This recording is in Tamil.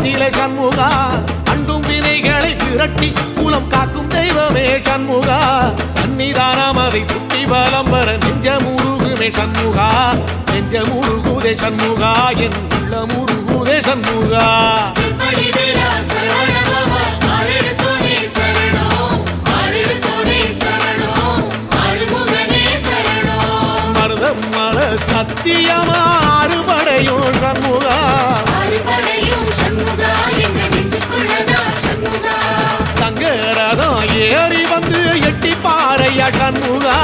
நிலை சண்முகா அண்டும் வினைகளை விரட்டி குலம் காக்கும் தெய்வமே சண்முகா சன்னிதானம் அதை சுற்றி பலம் வர நெஞ்சமுருகுமே சண்முகா நெஞ்சமுருகுதே சண்முகா என் உள்ளமுருகுதே சண்முகா மருதமல சத்தியமா அறுபடையும் சண்முகா தங்கரதம் ஏறி வந்து எட்டி பாறையா சண்முகா